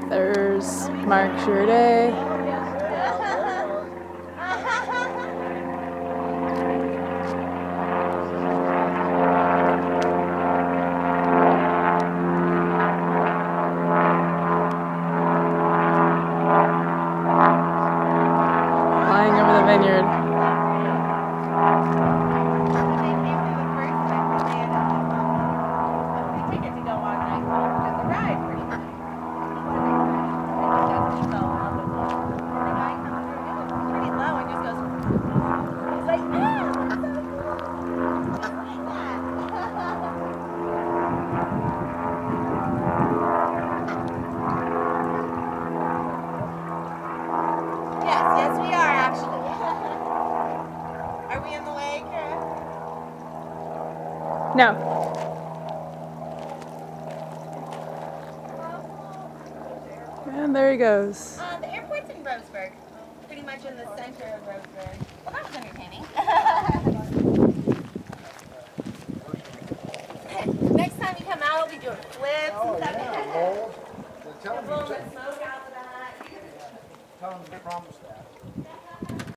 There's Marc Girardet. Flying over the vineyard. Yes, we are actually. Are we in the way, Kara? No. And there he goes. The airport's in Roseburg. Pretty much in the center of Roseburg. Well, that was entertaining. Next time you come out, we'll be doing flips and stuff. Blowing the smoke out the back. Tell them to promise that.